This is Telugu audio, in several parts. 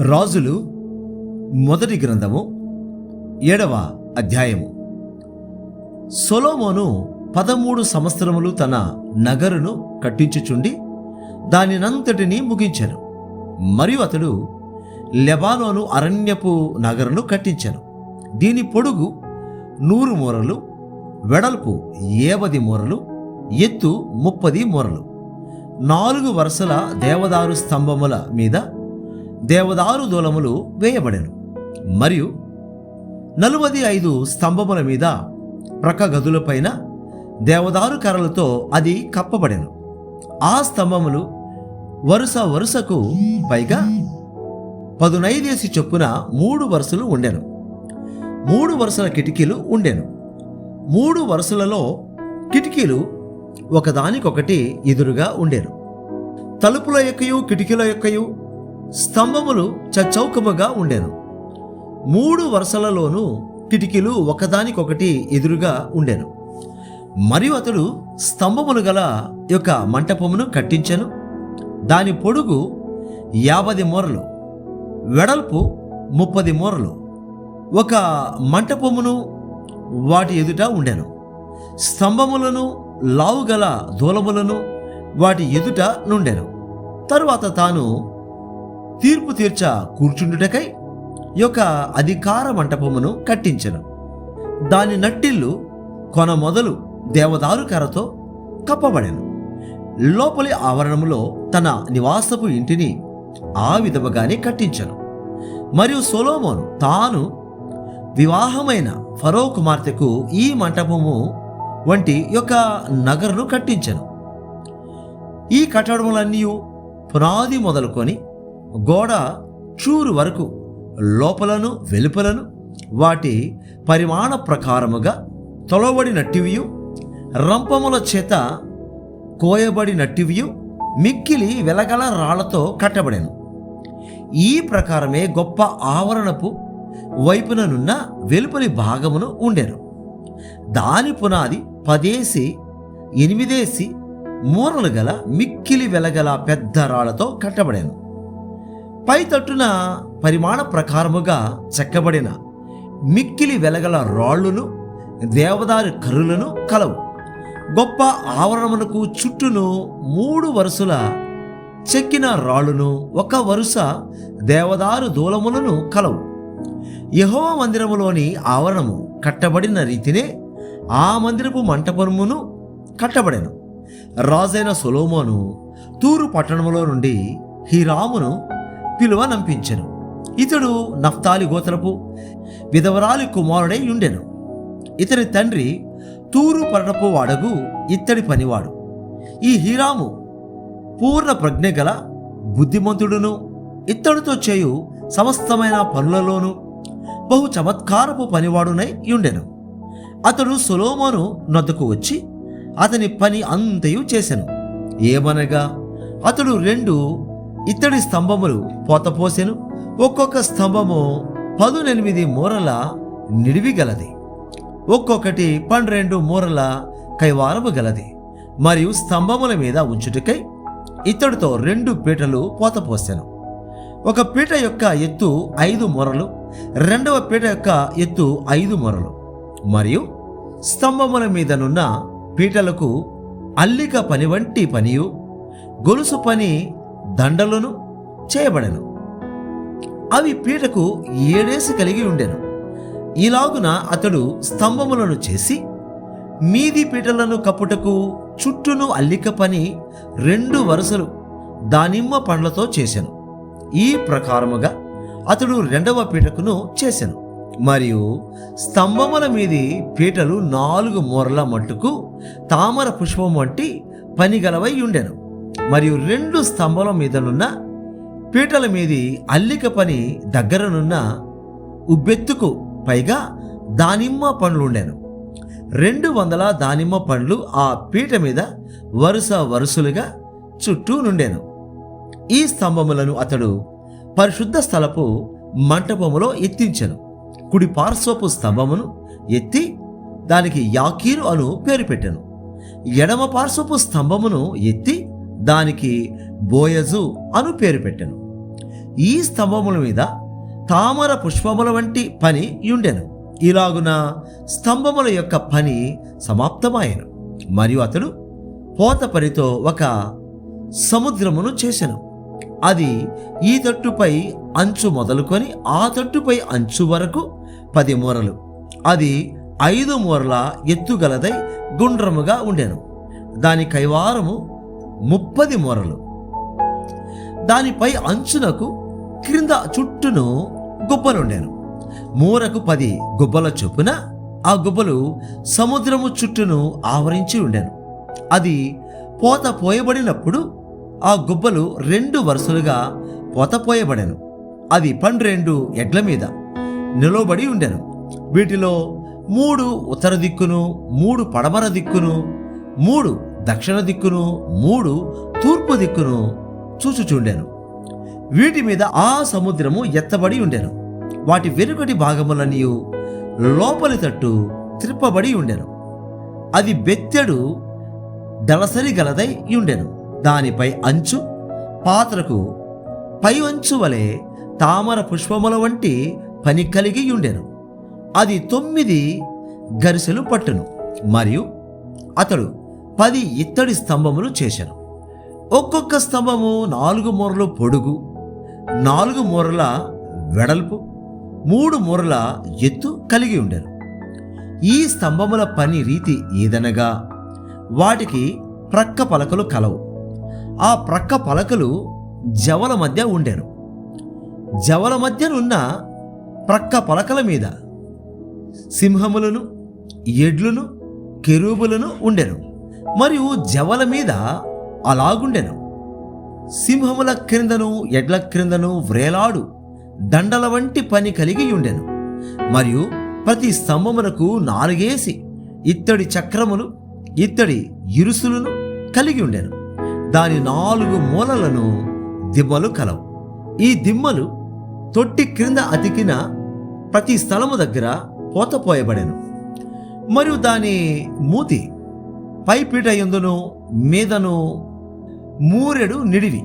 రాజులు మొదటి గ్రంథము 7వ అధ్యాయము. సొలొమోను 13 సంవత్సరములు తన నగరును కట్టించుచుండి దానినంతటినీ ముగించెను. మరియు అతడు లెబానోను అరణ్యపు నగరును కట్టించెను. దీని పొడుగు 100 మూరలు, వెడల్పు 50 మూరలు, ఎత్తు 30 మూరలు. 4 వరుసల దేవదారు స్తంభముల మీద దేవదారు దూలములు వేయబడెను. మరియు 45 స్తంభముల మీద ప్రక్క గదులపైన దేవదారు కర్రలతో అది కప్పబడెను. ఆ స్తంభములు వరుస వరుసకు పైగా 15 చొప్పున 3 వరుసలు ఉండెను. 3 వరుసల కిటికీలు ఉండెను. 3 వరుసలలో కిటికీలు ఒకదానికొకటి ఎదురుగా ఉండెను. తలుపుల యొక్కయు కిటికీల యొక్కయు స్తంభములు చచ్చౌకముగా ఉండెను. 3 వరుసలలోనూ కిటికీలు ఒకదానికొకటి ఎదురుగా ఉండెను. మరియు అతడు స్తంభములు గల యొక్క మంటపమును కట్టించెను. దాని పొడుగు 50 మూరలు, వెడల్పు 30 మూరలు. ఒక మంటపమును వాటి ఎదుట ఉండెను. స్తంభములను లావుగల దూలములను వాటి ఎదుట నుండెను. తరువాత తాను తీర్పు తీర్చ కూర్చుండుటకై యొక్క అధికార మంటపమును కట్టించెను. దాని నట్టిల్లు కొన మొదలు దేవదారు కర్రతో కప్పబడెను. లోపలి ఆవరణములో తన నివాసపు ఇంటిని ఆ విధముగానే కట్టించెను. మరియు సొలొమోను తాను వివాహమైన ఫరో కుమార్తెకు ఈ మంటపము వంటి యొక్క నగరును కట్టించెను. ఈ కట్టడములన్నీ పునాది మొదలుకొని గోడ చూరు వరకు లోపలను వెలుపలను వాటి పరిమాణ ప్రకారముగా తొలబడినట్టివియు రంపముల చేత కోయబడినట్టివియు మిక్కిలి వెలగల రాళ్లతో కట్టబడెను. ఈ ప్రకారమే గొప్ప ఆవరణపు వైపుననున్న వెలుపలి భాగమును ఉండెను. దాని పునాది 10 8 మూరలు గల మిక్కిలి వెలగల పెద్ద రాళ్లతో కట్టబడెను. పై తట్టున పరిమాణ ప్రకారముగా చెక్కబడిన మిక్కిలి వెలగల రాళ్ళును దేవదారు కర్రులను కలవు. గొప్ప ఆవరణమునకు చుట్టూను 3 వరుసల చెక్కిన రాళ్ళును 1 వరుస దేవదారు దూలములను కలవు. యెహోవా మందిరములోని ఆవరణము కట్టబడిన రీతినే ఆ మందిరపు మంటపమును కట్టబడెను. రాజైన సొలొమోను తూరు పట్టణములో నుండి హీరామును పిలువనంపించెను. ఇతడు నఫ్తాలి గోత్రపు విధవరాలి కుమారుడై ఉండెను. ఇతని తండ్రి తూరు పట్టణపు వాడగు ఇత్తడి పనివాడు. ఈ హీరాము పూర్ణ ప్రజ్ఞ గల బుద్ధిమంతుడును ఇత్తడితో చేయు సమస్తమైన పనులలోనూ బహు చమత్కారపు పనివాడునై ఉండెను. అతడు సొలొమోను నొద్దకు వచ్చి అతని పని అంతయు చేసెను. ఏమనగా అతడు 2 ఇత్తడి స్తంభములు పోతపోసెను. ఒక్కొక్క స్తంభము 18 మూరల నిడివి గలది, ఒక్కొక్కటి 12 మూరల కైవారము గలది. మరియు స్తంభముల మీద ఉంచుటకై ఇత్తడితో 2 పీటలు పోతపోసెను. ఒక పీట యొక్క ఎత్తు 5 మూరలు, రెండవ పీట యొక్క ఎత్తు 5 మూరలు. మరియు స్తంభముల మీదనున్న పీటలకు అల్లిక పని వంటి పనియు గొలుసు పని దండలను చేయబడెను. అవి పీటకు 7 కలిగి ఉండెను. ఇలాగున అతడు స్తంభములను చేసి మీది పీటలను కప్పుటకు చుట్టూను అల్లిక పని 2 వరుసలు దానిమ్మ పండ్లతో చేసెను. ఈ ప్రకారముగా అతడు 2వ పీటకును చేసెను. మరియు స్తంభముల మీది పీటలు 4 మూరల మట్టుకు తామర పుష్పం వంటి పని గలవై ఉండెను. మరియు 2 స్తంభముల మీదనున్న పీటల మీది అల్లిక పని దగ్గరనున్న ఉబ్బెత్తుకు పైగా దానిమ్మ పండ్లుండెను. 200 దానిమ్మ పండ్లు ఆ పీట మీద వరుస వరుసలుగా చుట్టూ నుండెను. ఈ స్తంభములను అతడు పరిశుద్ధ స్థలపు మంటపములో ఎత్తించెను. కుడి పార్శ్వపు స్తంభమును ఎత్తి దానికి యాకీను అను పేరు పెట్టెను. ఎడమ పార్శ్వపు స్తంభమును ఎత్తి దానికి బోయజు అను పేరు పెట్టెను. ఈ స్తంభముల మీద తామర పుష్పముల వంటి పని యుండెను. ఇలాగున స్తంభముల యొక్క పని సమాప్తమాయెను. మరియు అతడు పోత పనితో ఒక సముద్రమును చేసెను. అది ఈ తట్టుపై అంచు మొదలుకొని ఆ తట్టుపై అంచు వరకు 10 మూరలు. అది 5 మూరల ఎత్తుగలదై గుండ్రముగా ఉండెను. దాని కైవారము 30 మూరలు. దానిపై అంచునకు క్రింద చుట్టూను గుబ్బలుండెను. మూరకు 10 గుబ్బల చొప్పున ఆ గుబ్బలు సముద్రము చుట్టూను ఆవరించి ఉండెను. అది పోత పోయబడినప్పుడు ఆ గుబ్బలు 2 వరుసలుగా పోత పోయబడెను. అది 12 ఎడ్ల మీద నిలవబడి ఉండెను. వీటిలో 3 ఉత్తర దిక్కును, 3 పడమర దిక్కును, 3 దక్షిణ దిక్కును, 3 తూర్పు దిక్కును చూచుచుండెను. వీటి మీద ఆ సముద్రము ఎత్తబడి ఉండెను. వాటి వెనుకటి భాగములన్నీ లోపలి తట్టు త్రిప్పబడి ఉండెను. అది బెత్తెడు దళసరి గలదై ఉండెను. దానిపై అంచు పాత్రకు పై అంచు వలె తామర పుష్పముల వంటి పని కలిగి ఉండెను. అది 9 గరిసెలు పట్టును. మరియు అతడు 10 ఇత్తడి స్తంభములు చేసెను. ఒక్కొక్క స్తంభము 4 మూరలు పొడుగు, 4 మూరల వెడల్పు, 3 మూరల ఎత్తు కలిగి ఉండెను. ఈ స్తంభముల పని రీతి ఏదనగా వాటికి ప్రక్క పలకలు కలవు. ఆ ప్రక్క పలకలు జవల మధ్య ఉండెను. జవల మధ్యనున్న ప్రక్క పలకల మీద సింహములను, ఎడ్లును, కెరూబులను ఉండెను. మరియు జవల మీద అలాగుండెను. సింహముల క్రిందను ఎడ్ల క్రిందను వ్రేలాడు దండల వంటి పని కలిగి ఉండెను. మరియు ప్రతి స్తంభమునకు 4 ఇత్తడి చక్రములు, ఇత్తడి ఇరుసులను కలిగి ఉండెను. దాని 4 మూలలను దిమ్మలు కలవు. ఈ దిమ్మలు తొట్టి క్రింద అతికిన ప్రతి స్థలము దగ్గర పోతపోయబడెను. మరియు దాని మూతి పైపీట యందును మీదను మూరెడు నిడివి.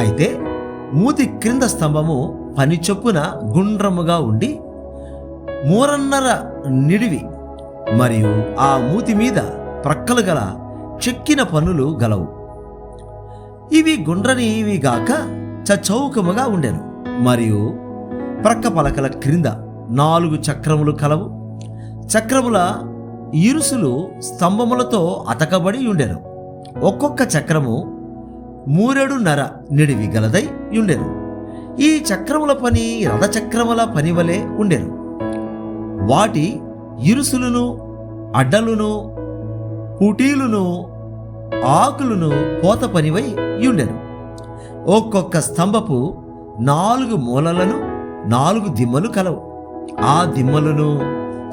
అయితే మూతి క్రింద స్తంభము పని చొప్పున గుండ్రముగా ఉండి 3.5 నిడివి. మరియు ఆ మూతి మీద ప్రక్కలు గల చెక్కిన పన్నులు గలవు. ఇవి గుండ్రనివి గాక చౌకముగా ఉండెను. మరియు ప్రక్క పలకల క్రింద 4 చక్రములు కలవు. చక్రముల ఇరుసులు స్తంభములతో అతకబడి ఉండెను. ఒక్కొక్క చక్రము 3.5 నిడివి గలదై ఉండెను. ఈ చక్రముల పని రథచక్రముల పని వలె ఉండెను. వాటి ఇరుసులను, అడ్డలును, పుటీలును, ఆకులను పోత పనివై ఉండెను. ఒక్కొక్క స్తంభపు 4 మూలలను 4 దిమ్మలు కలవు. ఆ దిమ్మలను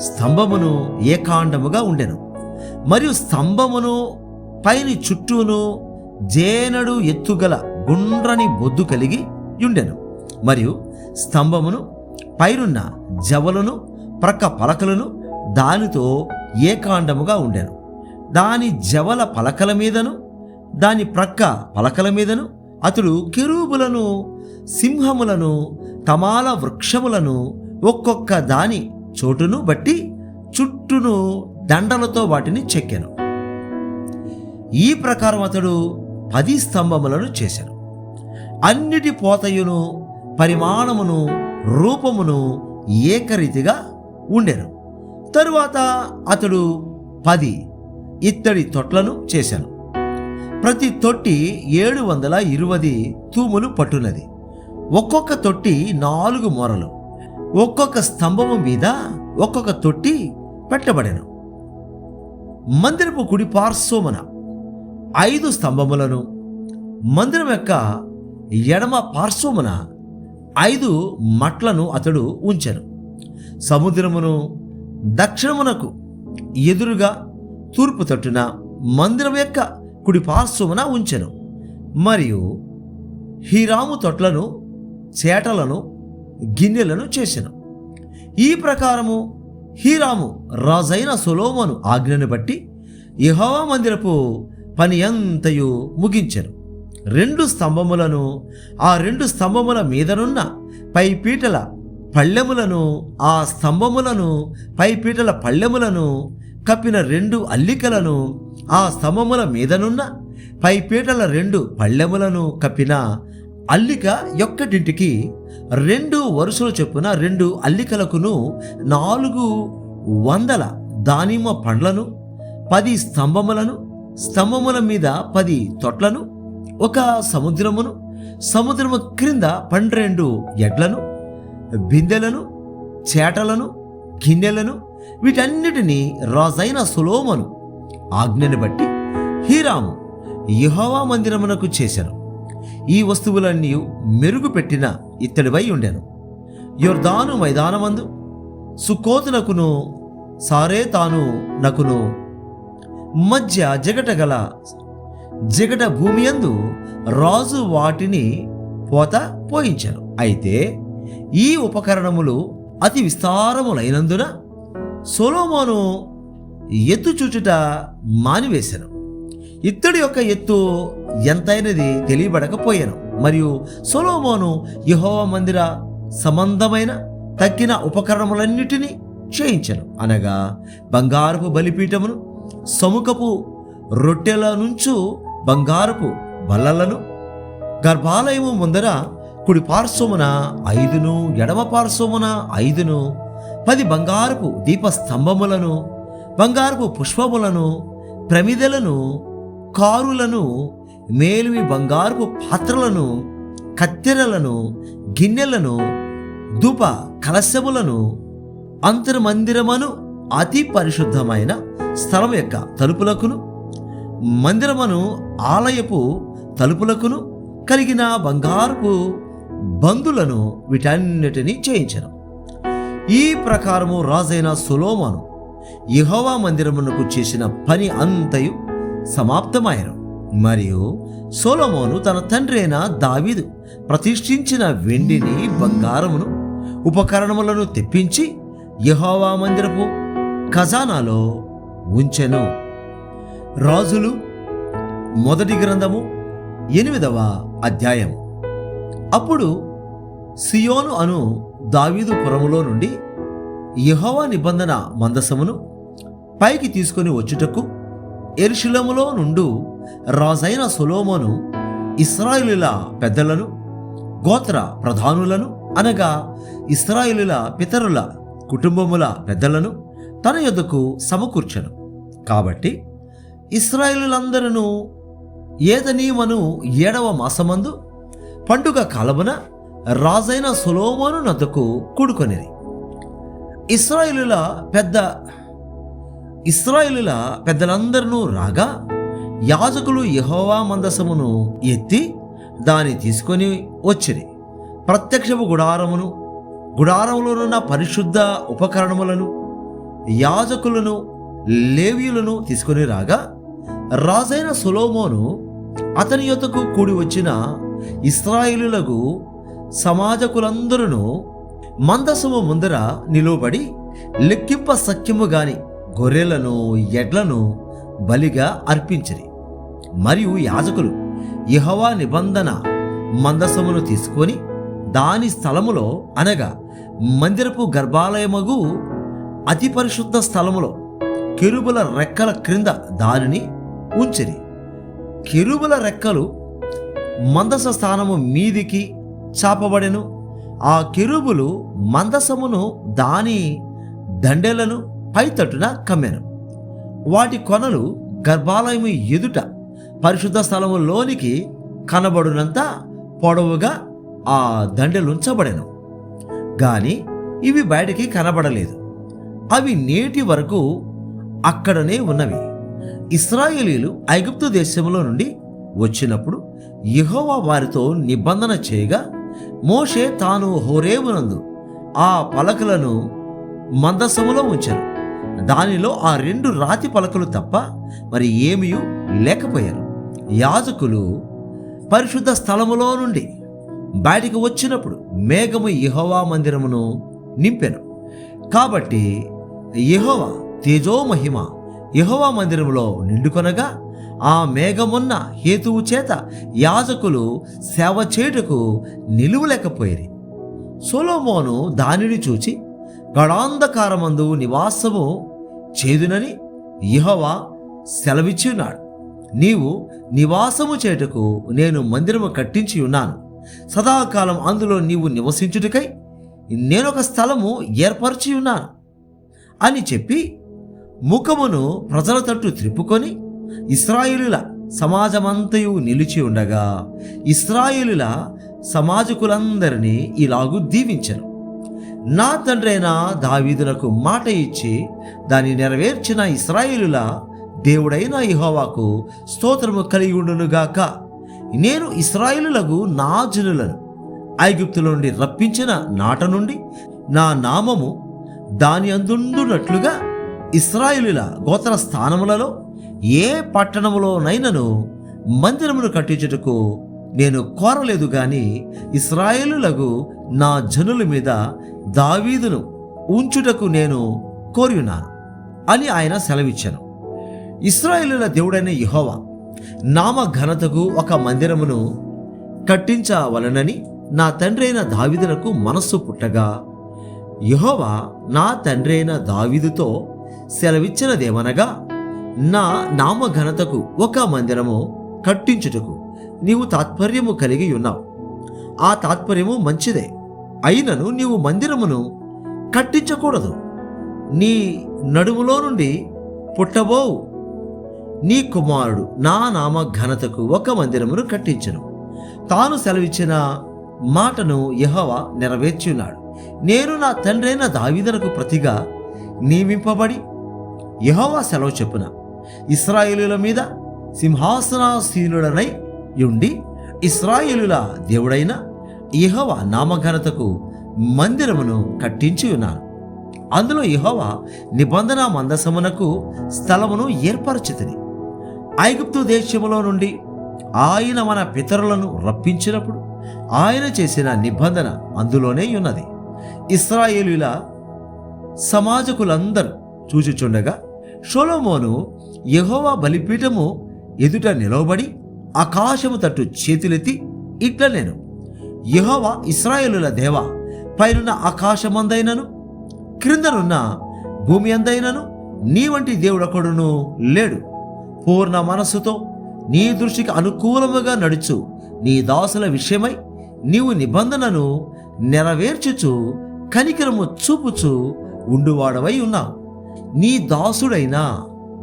స్తంభమును ఏకాండముగా ఉండెను. మరియు స్తంభమును పైని చుట్టూను జేనడు ఎత్తుగల గుండ్రని బొద్దు కలిగి ఉండెను. మరియు స్తంభమును పైనున్న జవలను ప్రక్క పలకలను దానితో ఏకాండముగా ఉండెను. దాని జవల పలకల మీదను దాని ప్రక్క పలకల మీదను అతడు కెరూబులను, సింహములను, తమాల వృక్షములను ఒక్కొక్క దాని చోటును బట్టి చుట్టూను దండలతో వాటిని చెక్కెను. ఈ ప్రకారం అతడు 10 స్తంభములను చేశాను. అన్నిటి పోతయును, పరిమాణమును, రూపమును ఏకరీతిగా ఉండెను. తరువాత అతడు 10 ఇత్తడి తొట్లను చేశాను. ప్రతి తొట్టి 720 తూములు పట్టునది. ఒక్కొక్క తొట్టి 4 మూరలు. ఒక్కొక్క స్తంభము మీద ఒక్కొక్క తొట్టి పెట్టబడెను. మందిరపు కుడి పార్శ్వమున 5 స్తంభములను, మందిరం యొక్క ఎడమ పార్శ్వమున 5 మట్లను అతడు ఉంచెను. సముద్రమును దక్షిణమునకు ఎదురుగా తూర్పు తట్టున మందిరం యొక్క కుడి పార్శ్వమున ఉంచెను. మరియు హీరాము తొట్లను, చేటలను, గిన్నెలను చేసెను. ఈ ప్రకారము హీరాము రాజైన సొలొమోను ఆజ్ఞను బట్టి యెహోవా మందిరపు పని అంతయు ముగించెను. 2 స్తంభములను, ఆ 2 స్తంభముల మీదనున్న పైపీటల పళ్ళెములను, ఆ స్తంభములను పైపీటల పళ్ళెములను కప్పిన 2 అల్లికలను, ఆ స్తంభముల మీదనున్న పైపీటల 2 పళ్ళెములను కప్పిన అల్లిక యొక్కటింటికి 2 వరుసల చొప్పున 2 అల్లికలకును 400 దానిమ్మ పండ్లను, 10 స్తంభములను, స్తంభముల మీద 10 తొట్లను, ఒక సముద్రమును, సముద్రము క్రింద 12 ఎడ్లను, బిందెలను, చేటలను, గిన్నెలను, వీటన్నిటినీ రాజైన సొలొమోను ఆజ్ఞను బట్టి హీరాము యెహోవా మందిరమునకు చేసెను. ఈ వస్తువులన్నీ మెరుగుపెట్టిన ఇత్తడివై ఉండెను. యొర్దాను మైదానమందు సుక్కోతునకును సారేతాను నకును మధ్య జగట భూమియందు రాజు వాటిని పోత పోయించెను. అయితే ఈ ఉపకరణములు అతి విస్తారములైనందున సొలొమోను ఎత్తు చూచుట మానివేశెను. ఇత్తడి యొక్క ఎత్తు ఎంతైనది తెలియబడకపోయాను. మరియు సొలొమోను యెహోవా మందిర సంబంధమైన తక్కిన ఉపకరణములన్నిటినీ చేయించెను. అనగా బంగారపు బలిపీఠమును, సముఖపు రొట్టెల నుంచు బంగారపు బల్లలను, గర్భాలయము ముందర కుడి పార్శ్వమున 5, ఎడమ పార్శ్వమున 5, 10 బంగారపు దీపస్తంభములను, బంగారపు పుష్పములను, ప్రమిదలను, కారులను, మేలిమి బంగారపు పాత్రలను, కత్తెరలను, గిన్నెలను, ధూప కలశములను, అంతర్మందిరమును అతి పరిశుద్ధమైన స్థలం యొక్క తలుపులకును, మందిరమును ఆలయపు తలుపులకును కలిగిన బంగారపు బందులను వీటన్నిటినీ చేయించెను. ఈ ప్రకారము రాజైన సొలొమోను యెహోవా మందిరమునకు చేసిన పని అంతయు సమాప్తమాయెను. మరియు సొలొమోను తన తండ్రి అయిన దావీదు ప్రతిష్ఠించిన వెండిని, బంగారమును, ఉపకరణములను తెప్పించి యెహోవా మందిరపు ఖజానాలో ఉంచెను. రాజులు మొదటి గ్రంథము 8వ అధ్యాయము. అప్పుడు సియోను అను దావీదు పురములో నుండి యెహోవా నిబంధన మందసమును పైకి తీసుకొని వచ్చుటకు యెరూషలేములో నుండు రాజైన సొలొమోను ఇశ్రాయేలీయుల పెద్దలను, గోత్ర ప్రధానులను, అనగా ఇశ్రాయేలీయుల పితరుల కుటుంబముల పెద్దలను తన యొద్దకు సమకూర్చెను. కాబట్టి ఇశ్రాయేలీయులందరూ ఏదనీమను 7వ మాసమందు పండుగ కాలమున రాజైన సొలొమోను నద్దకు కూడుకొనిరి. ఇశ్రాయేలీయుల పెద్దలందరూ రాగా యాజకులు యెహోవా మందసమును ఎత్తి దాన్ని తీసుకొని వచ్చిరి. ప్రత్యక్షపు గుడారమును, గుడారములోనున్న పరిశుద్ధ ఉపకరణములను యాజకులను, లేవీయులను తీసుకొని రాగా రాజైన సొలొమోను అతని యొద్దకు కూడి వచ్చిన ఇశ్రాయేలీయులకు సమాజకులందరూ మందసము ముందర నిలువబడి లెక్కింప సఖ్యము గాని గొర్రెలను, ఎడ్లను బలిగా అర్పించిరి. మరియు యాజకులు యెహోవా నిబంధన మందసమును తీసుకొని దాని స్థలములో, అనగా మందిరపు గర్భాలయమగు అతి పరిశుద్ధ స్థలములో కెరూబుల రెక్కల క్రింద దానిని ఉంచిరి. కెరూబుల రెక్కలు మందస స్థానము మీదికి చాపబడెను. ఆ కెరూబులు మందసమును దాని దండెలను పైతట్టున కమ్మెను. వాటి కొనలు గర్భాలయము ఎదుట పరిశుద్ధ స్థలములోనికి కనబడునంత పొడవుగా ఆ దండెలుంచబడెను. గాని ఇవి బయటికి కనబడలేదు. అవి నేటి వరకు అక్కడనే ఉన్నవి. ఇశ్రాయేలీయులు ఐగుప్తు దేశంలో నుండి వచ్చినప్పుడు యెహోవా వారితో నిబంధన చేయగా మోషే తాను హోరేబునందు ఆ పలకలను మందసములో ఉంచెను. దానిలో ఆ 2 రాతి పలకలు తప్ప మరి ఏమీ లేకపోయారు. యాజకులు పరిశుద్ధ స్థలములో నుండి బయటికి వచ్చినప్పుడు మేఘము యెహోవా మందిరమును నింపెను. కాబట్టి యెహోవా తేజోమహిమ యెహోవా మందిరములో నిండుకొనగా ఆ మేఘమున్న హేతువు చేత యాజకులు సేవ చేయుటకు నిలువలేకపోయిరి. సొలొమోను దానిని చూచి గడాంధకారమందు నివాసము చేదునని యెహోవా సెలవిచ్చి ఉన్నాడు. నీవు నివాసము చేయుటకు నేను మందిరము కట్టించి ఉన్నాను. సదాకాలం అందులో నీవు నివసించుటకై నేనొక స్థలము ఏర్పరచి ఉన్నాను అని చెప్పి ముఖమును ప్రజల తట్టు త్రిప్పుకొని ఇశ్రాయేలుల సమాజమంతయు నిలిచి ఉండగా ఇశ్రాయేలుల సమాజకులందరినీ ఇలాగు దీవించెను. నా తండ్రైన దావీదునకు మాట ఇచ్చి దాన్ని నెరవేర్చిన ఇశ్రాయేలుల దేవుడైన యెహోవాకు స్తోత్రము కలిగి ఉండునుగాక. నేను ఇశ్రాయేలులకు నా జనులను ఐగుప్తుల నుండి రప్పించిన నాట నుండి నా నామము దాని అందుండునట్లుగా ఇశ్రాయేలుల గోత్ర స్థానములలో ఏ పట్టణములోనైనను మందిరమును కట్టించుటకు నేను కోరలేదు గాని ఇశ్రాయేలులకు నా జనుల మీద దావీదును ఉంచుటకు నేను కోరి ఉన్నాను అని ఆయన సెలవిచ్చాను. ఇశ్రాయేలుల దేవుడైన యెహోవా నామ ఘనతకు ఒక మందిరమును కట్టించవలనని నా తండ్రి అయిన దావీదునకు మనస్సు పుట్టగా యెహోవా నా తండ్రి అయిన దావీదుతో సెలవిచ్చినదేమనగా, నా నామ ఘనతకు ఒక మందిరము కట్టించుటకు నీవు తాత్పర్యము కలిగి ఉన్నావు. ఆ తాత్పర్యము మంచిదే. అయినను నీవు మందిరమును కట్టించకూడదు. నీ నడుములో నుండి పుట్టబోవు నీ కుమారుడు నా నామ ఘనతకు ఒక మందిరమును కట్టించెను. తాను సెలవిచ్చిన మాటను యెహోవా నెరవేర్చి ఉన్నాడు. నేను నా తండ్రైన దావీదునకు ప్రతిగా నియమింపబడి యెహోవా సెలవు చెప్పున ఇశ్రాయేలుల మీద సింహాసనాసీనుడనై ఉండి ఇశ్రాయేలుల దేవుడైన యెహోవా నామఘనతకు మందిరమును కట్టించి ఉన్నాను. అందులో యెహోవా నిబంధన మందసమునకు స్థలమును ఏర్పరచితిని. ఐగుప్తు దేశములో నుండి ఆయన మన పితరులను రప్పించినప్పుడు ఆయన చేసిన నిబంధన అందులోనే ఉన్నది. ఇశ్రాయేలుల సమాజకులందరూ చూచుచుండగా సొలొమోను యెహోవా బలిపీఠము ఎదుట నిలవబడి ఆకాశము తట్టు చేతులెత్తి ఇట్లా నేను, యెహోవా ఇశ్రాయేలుల దేవా, పైనున్న ఆకాశమందైనను క్రిందనున్న భూమి అందైనను నీ వంటి దేవుడొకడును లేడు. పూర్ణ మనస్సుతో నీ దృష్టికి అనుకూలముగా నడుచు నీ దాసుల విషయమై నీవు నిబంధనను నెరవేర్చుచు కనికరము చూపుచు ఉండువాడవై ఉన్నావు. నీ దాసుడైన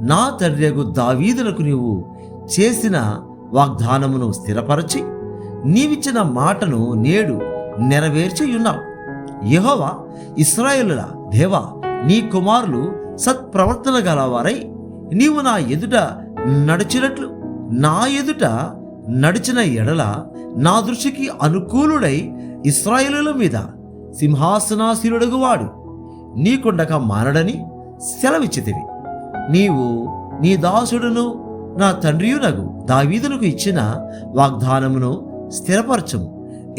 నా తండ్రియగు దావీదునకు నీవు చేసిన వాగ్దానమును స్థిరపరచి నీవిచ్చిన మాటను నేడు నెరవేర్చి ఉన్నావు. యెహోవా ఇశ్రాయేలుల దేవా, నీ కుమారులు సత్ప్రవర్తన గలవారై నీవు నా ఎదుట నడిచినట్లు నా ఎదుట నడిచిన ఎడల నా దృష్టికి అనుకూలుడై ఇశ్రాయేలుల మీద సింహాసనాసీనుడగువాడు నీకుండక మానడని సెలవిచ్చితివి. నీవు నీ దాసుడును నా తండ్రియునగు దావీదునకు ఇచ్చిన వాగ్దానమును స్థిరపరచుము.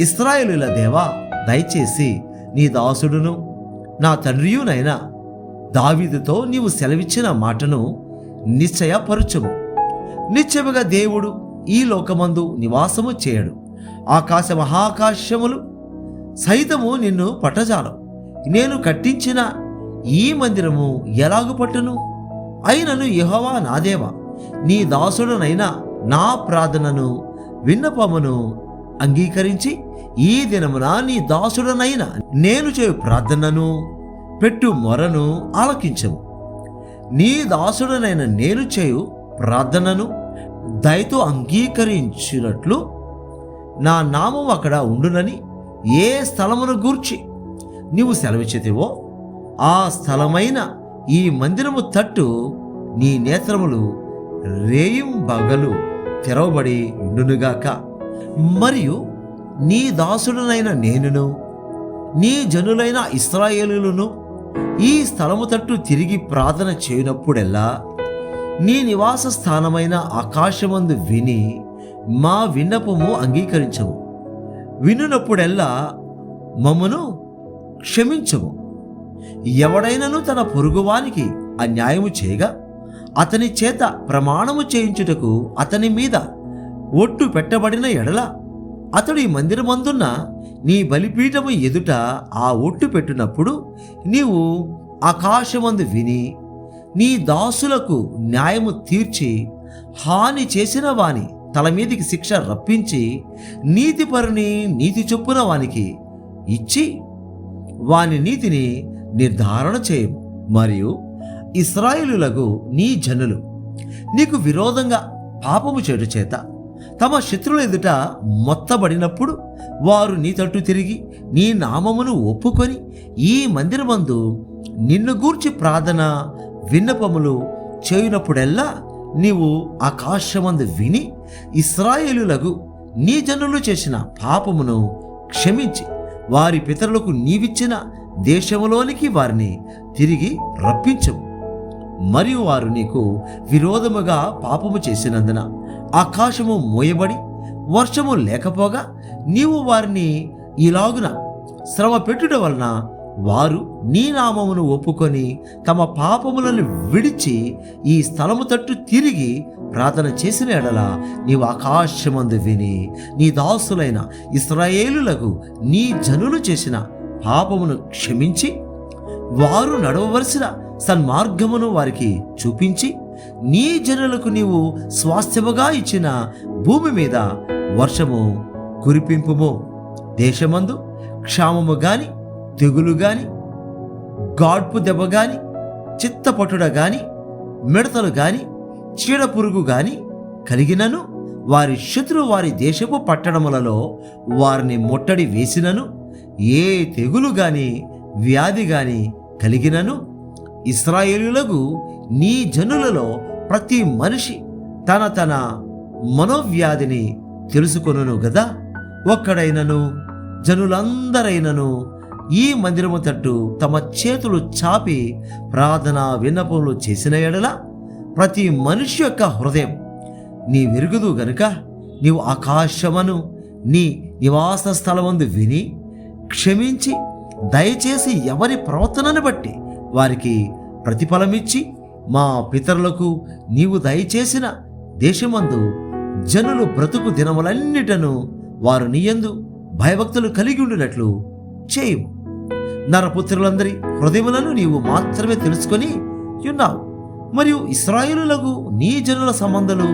ఇశ్రాయేలుల దేవా, దయచేసి నీ దాసుడును నా తండ్రియునైన దావీదుతో నీవు సెలవిచ్చిన మాటను నిశ్చయపరచుము. నిశ్చయముగా దేవుడు ఈ లోకమందు నివాసము చేయడు. ఆకాశ మహాకాశములు సైతము నిన్ను పట్టజాలం. నేను కట్టించిన ఈ మందిరము ఎలాగు పట్టును? అయినను యెహోవా నా దేవా, నీ దాసుడనైనా నా ప్రార్థనను విన్నపమును అంగీకరించి ఈ దినమున నీ దాసుడనైనా నేను చేయు ప్రార్థనను పెట్టు మొరను ఆలకించము. నీ దాసుడనైన నేను చేయు ప్రార్థనను దయతో అంగీకరించినట్లు నా నామం అక్కడ ఉండునని ఏ స్థలమును గూర్చి నీవు సెలవిచ్చితివో ఆ స్థలమైన ఈ మందిరము తట్టు నీ నేత్రములు రేయింబగలు తెరవబడి ఉండునుగాక. మరియు నీ దాసుడనైన నేనును నీ జనులైన ఇశ్రాయేలులను ఈ స్థలము తట్టు తిరిగి ప్రార్థన చేయనప్పుడెల్లా నీ నివాస స్థానమైన ఆకాశమందు విని మా విన్నపము అంగీకరించము. వినునప్పుడెల్లా మమ్మను క్షమించము. ఎవడైనను తన పొరుగువానికి అన్యాయము చేయగా అతని చేత ప్రమాణము చేయించుటకు అతని మీద ఒట్టు పెట్టబడిన ఎడల అతడు ఈ మందిరమందున్న నీ బలిపీఠము ఎదుట ఆ ఒట్టు పెట్టినప్పుడు నీవు ఆకాశమందు విని నీ దాసులకు న్యాయము తీర్చి హాని చేసిన వాని తల మీదికి శిక్ష రప్పించి నీతిపరుని నీతి చొప్పున వానికి ఇచ్చి వాని నీతిని నిర్ధారణ చేయము. మరియు ఇశ్రాయేలులకు నీ జనులు నీకు విరోధంగా పాపము చేటు చేత తమ శత్రువుల ఎదుట మొత్తబడినప్పుడు వారు నీ తట్టు తిరిగి నీ నామమును ఒప్పుకొని ఈ మందిరమందు నిన్ను గూర్చి ప్రార్థన విన్నపములు చేయునప్పుడెల్లా నీవు ఆకాశమందు విని ఇశ్రాయేలులకు నీ జనులు చేసిన పాపమును క్షమించి వారి పితరులకు నీవిచ్చిన దేశములోనికి వారిని తిరిగి రప్పించవు. మరియు వారు నీకు విరోధముగా పాపము చేసినందున ఆకాశము మూయబడి వర్షము లేకపోగా నీవు వారిని ఇలాగున శ్రమ పెట్టుట వలన వారు నీ నామమును ఒప్పుకొని తమ పాపములను విడిచి ఈ స్థలము తట్టు తిరిగి ప్రార్థన చేసిన ఎడల నీవు ఆకాశమందు విని నీ దాసులైన ఇశ్రాయేలులకు నీ జనులు చేసిన పాపమును క్షమించి వారు నడవవలసిన సన్మార్గమును వారికి చూపించి నీ జనులకు నీవు స్వాస్థ్యముగా ఇచ్చిన భూమి మీద వర్షము కురిపింపుము. దేశమందు క్షామము గాని తెగులు గాని గాడ్పు దెబ్బ గాని చిత్తపట్టుడ గాని మిడతలు గాని చీడపురుగు గాని కలిగినను వారి శత్రువు వారి దేశపు పట్టణములలో వారిని ముట్టడి వేసినను ఏ తెగులు గాని వ్యాధి గాని కలిగినను ఇశ్రాయేలులకు నీ జనులలో ప్రతి మనిషి తన తన మనోవ్యాధిని తెలుసుకొనును గదా. ఒక్కడైనను జనులందరైనను ఈ మందిరము తట్టు తమ చేతులు చాపి ప్రార్థన విన్నపములు చేసిన ఎడల ప్రతి మనిషి యొక్క హృదయం నీ వెరుగుదు గనుక నీవు ఆకాశమును నీ నివాస స్థలమందు విని క్షమించి దయచేసి ఎవరి ప్రవర్తనను బట్టి వారికి ప్రతిఫలమిచ్చి మా పితరులకు నీవు దయచేసిన దేశమందు జనులు బ్రతుకు దినములన్నిటను వారు నీయందు భయభక్తులు కలిగి ఉండినట్లు చేయము. నరపుత్రులందరి హృదయములను నీవు మాత్రమే తెలుసుకొని ఉన్నావు. మరియు ఇశ్రాయేలులకు నీ జనుల సంబంధులు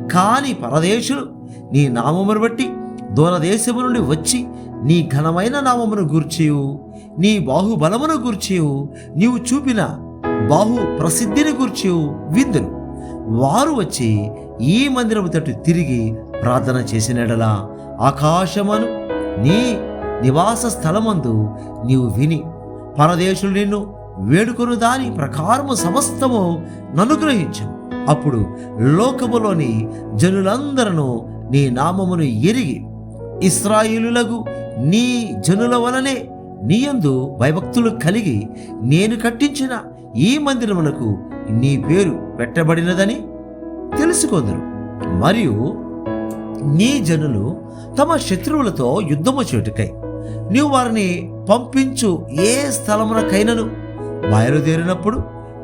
కాని పరదేశులు నీ నామమును బట్టి దూరదేశము నుండి వచ్చి నీ ఘనమైన నామమును గూర్చియు నీ బాహుబలమును గూర్చియు నీవు చూపిన బాహు ప్రసిద్ధిని గూర్చియు విందురు. వారు వచ్చి ఈ మందిరము తట్టు తిరిగి ప్రార్థన చేసినడలా ఆకాశమును నీ నివాస స్థలమందు నీవు విని పరదేశులు నిన్ను వేడుకొను దాని ప్రకారము సమస్తము ననుగ్రహించు. అప్పుడు లోకములోని జనులందరూ నీ నామమును ఎరిగి ఇశ్రాయేలులకు నీ జనుల వలనే నీయందు భయభక్తులు కలిగి నేను కట్టించిన ఈ మందిరములకు నీ పేరు పెట్టబడినదని తెలుసుకొందురు. మరియు నీ జనులు తమ శత్రువులతో యుద్ధము చేయుటకై నీవు వారిని పంపించు ఏ స్థలమునకైనను బయలుదేరినప్పుడు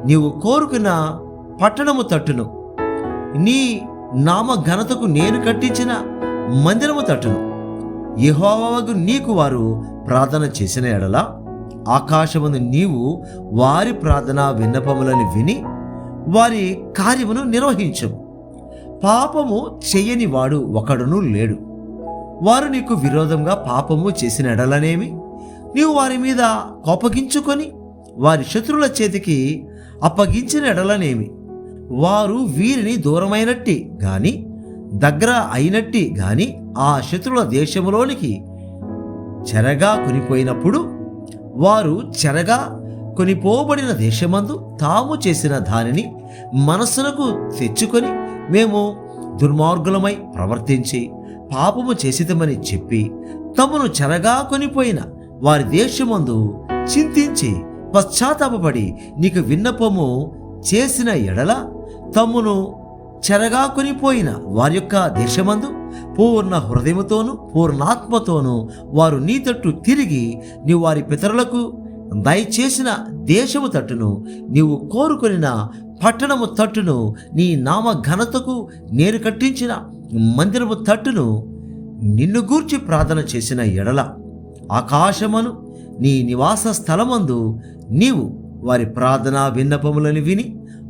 నీవు కోరుకున్న పట్టణము తట్టును నీ నామ ఘనతకు నేను కట్టించిన మందిరము తట్టును యెహోవాకు నీకు వారు ప్రార్థన చేసిన ఎడల ఆకాశమును నీవు వారి ప్రార్థన విన్నపములను విని వారి కార్యమును నిర్వహించము. పాపము చెయ్యని వాడు ఒకడును లేడు. వారు నీకు విరోధంగా పాపము చేసిన ఎడలనేమి నీవు వారి మీద కోపగించుకొని వారి శత్రువుల చేతికి అప్పగించిన ఎడలనేమి వారు వీరిని దూరమైనట్టి గాని దగ్గర అయినట్టి గాని ఆ శత్రువుల దేశములోనికి చెరగా కొనిపోయినప్పుడు వారు చెరగా కొనిపోబడిన దేశమందు తాము చేసిన దానిని మనస్సునకు తెచ్చుకొని మేము దుర్మార్గులమై ప్రవర్తించి పాపము చేసితమని చెప్పి తమను చెరగా కొనిపోయిన వారి దేశమందు చింతించి పశ్చాత్తాపపడి నీకు విన్నపము చేసిన ఎడల తమ్మును చెరగా కొనిపోయిన వారి యొక్క దేశమందు పూర్ణ హృదయముతోను పూర్ణాత్మతోను వారు నీ తట్టు తిరిగి నీవు వారి పితరులకు దయచేసిన దేశము తట్టును నీవు కోరుకొనిన పట్టణము తట్టును, నీ నామ ఘనతకు నేను కట్టించిన మందిరము తట్టును నిన్ను గూర్చి ప్రార్థన చేసిన ఎడల ఆకాశమును నీ నివాస స్థలమందు నీవు వారి ప్రార్థనా విన్నపములను విని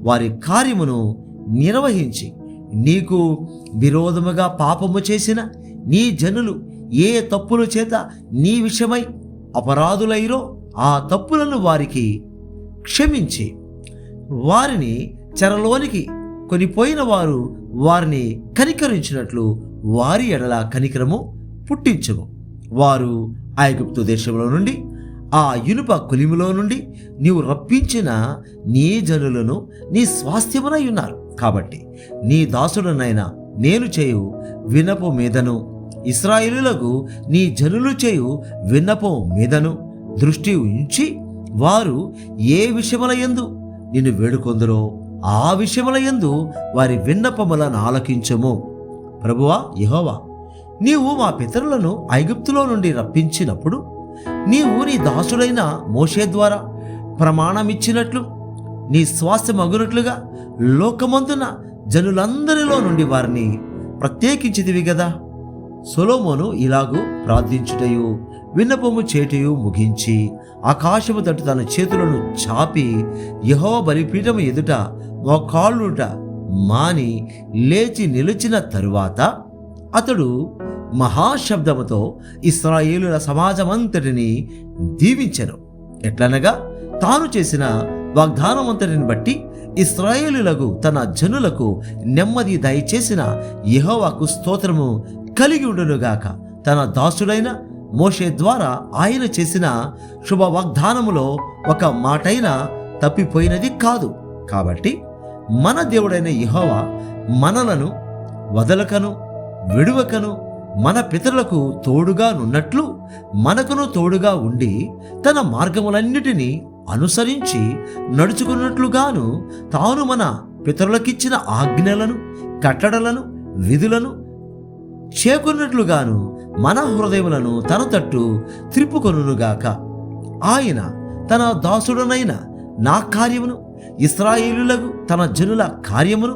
వారి కార్యమును నిర్వహించి నీకు విరోధముగా పాపము చేసిన నీ జనులు ఏ తప్పుల చేత నీ విషయమై అపరాధులైరో ఆ తప్పులను వారికి క్షమించి వారిని చెరలోనికి కొనిపోయిన వారు వారిని కనికరించినట్లు వారి ఎడల కనికరము పుట్టించుము. వారు ఐగుప్తు దేశంలో నుండి ఆ ఇనుప కొలిమిలో నుండి నీవు రప్పించిన నీ జనులను నీ స్వాస్థ్యమునై ఉన్నారు. కాబట్టి నీ దాసుడనైనా నేను చేయు విన్నపం మీదను ఇశ్రాయేలులకు నీ జనులు చేయు విన్నపం మీదను దృష్టి ఉంచి వారు ఏ విషయముల యందు నిన్ను వేడుకొందరో ఆ విషయముల యందు వారి విన్నపములను ఆలకించము. ప్రభువా యెహోవా, నీవు మా పితరులను ఐగుప్తులో నుండి రప్పించినప్పుడు నీవు నీ దాసుడైన మోషే ద్వారా ప్రమాణమిచ్చినట్లు నీ స్వాస్థ్యమగునట్లుగా లోకమందున జనులందరిలో నుండి వారిని ప్రత్యేకించితివి గదా. సొలొమోను ఇలాగూ ప్రార్థించుటయు విన్నపము చేటయు ముగించి ఆకాశము తట్టు తన చేతులను చాపి యెహోవా బలిపీఠము ఎదుట మోకాళ్ళుట మాని లేచి నిలిచిన తరువాత అతడు మహాశబ్దముతో ఇశ్రాయేలుల సమాజమంతటిని దీవించెను. ఎట్లనగా తాను చేసిన వాగ్దానమంతటిని బట్టి ఇశ్రాయేలులకు తన జనులకు నెమ్మది దయచేసిన యెహోవాకు స్తోత్రము కలిగి ఉండునుగాక. తన దాసుడైన మోషే ద్వారా ఆయన చేసిన శుభ వాగ్దానములో ఒక మాటైనా తప్పిపోయినది కాదు. కాబట్టి మన దేవుడైన యెహోవా మనలను వదలకను విడువకను మన పితరులకు తోడుగా నున్నట్లు మనకును తోడుగా ఉండి తన మార్గములన్నిటినీ అనుసరించి నడుచుకున్నట్లుగాను తాను మన పితరులకిచ్చిన ఆజ్ఞలను కట్టడలను విధులను చేకున్నట్లుగాను మన హృదయములను తన తట్టు త్రిప్పుకొనుగాక. ఆయన తన దాసుడనైన నా కార్యమును ఇశ్రాయేలులకు తన జనుల కార్యమును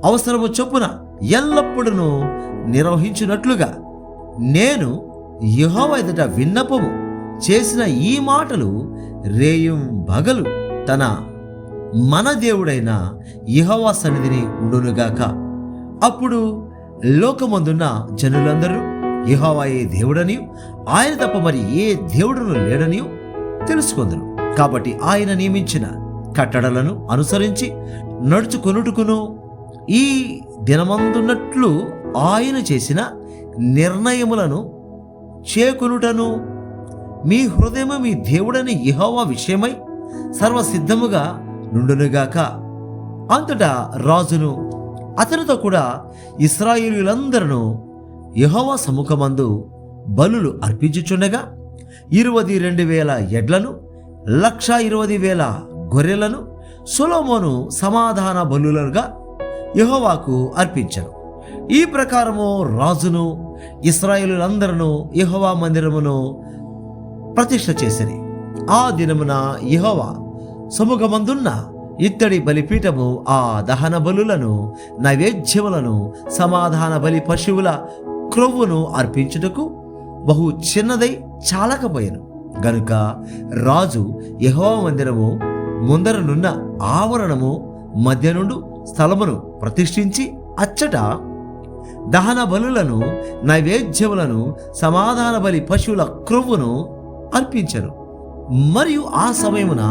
అవసరము చొప్పున ఎల్లప్పుడూ నిర్వహించినట్లుగా నేను యెహోవా ఎదుట విన్నపము చేసిన ఈ మాటలు రేయం బగలు మన దేవుడైన యెహోవా సన్నిధిని ఉండునుగాక. అప్పుడు లోకమందున్న జనులందరూ యెహోవాయే దేవుడని ఆయన తప్ప మరి ఏ దేవుడును లేడని తెలుసుకొందురు. కాబట్టి ఆయన నియమించిన కట్టడలను అనుసరించి నడుచుకొనుటకును ఈ దినమందున్నట్లు ఆయన చేసిన నిర్ణయములను చేకొనుటను మీ హృదయము మీ దేవుడైన యెహోవా విషయమై సర్వసిద్ధముగా నుండునుగాక. అంతటా రాజును అతనితో కూడా ఇశ్రాయేలీయులందరూ యెహోవా సముఖమందు బలులు అర్పించుచుండగా 22,000 ఎడ్లను 120,000 గొర్రెలను సొలొమోను సమాధాన బలులుగా యెహోవాకు అర్పించను. ఈ ప్రకారము రాజును ఇశ్రాయేలీయులందరూ యెహోవా మందిరమును ప్రతిష్ఠ చేసిరి. ఆ దినమున యెహోవా సముఖమందున్న ఇత్తడి బలిపీఠము ఆ దహన బలులను నైవేద్యములను సమాధాన బలి పశువుల క్రొవ్వును అర్పించుటకు బహు చిన్నదై చాలకపోయాను గనుక రాజు యెహోవా మందిరము ముందరనున్న ఆవరణము మధ్య నుండి స్థలమును ప్రతిష్ఠించి అచ్చట దహన బలులను నైవేద్యములను సమాధాన బలి పశువుల క్రొవ్వును అర్పించను. మరియు ఆ సమయమున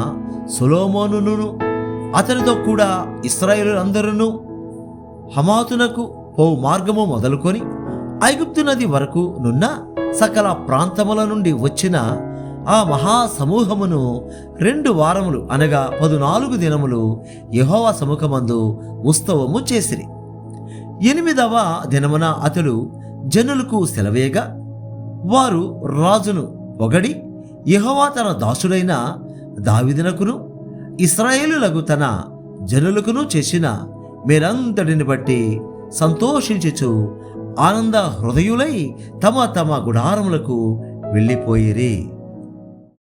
సొలొమోనును అతనితో కూడా ఇశ్రాయేలులందరూ హమాతునకు పోవు మార్గము మొదలుకొని ఐగుప్తు నది వరకు నున్న సకల ప్రాంతముల నుండి వచ్చిన ఆ మహాసమూహమును 2 వారములు అనగా 14 దినములు యెహోవా సముఖమందు ఉత్సవము చేసిరి. 8వ దినమున అతడు జనులకు సెలవేయగా వారు రాజును పొగడి యెహోవా తన దాసుడైన దావీదునకును ఇశ్రాయేలులకు తన జనులకును చేసిన మేలంతటిని బట్టి సంతోషించుచు ఆనంద హృదయులై తమ తమ గుడారములకు వెళ్ళిపోయిరి.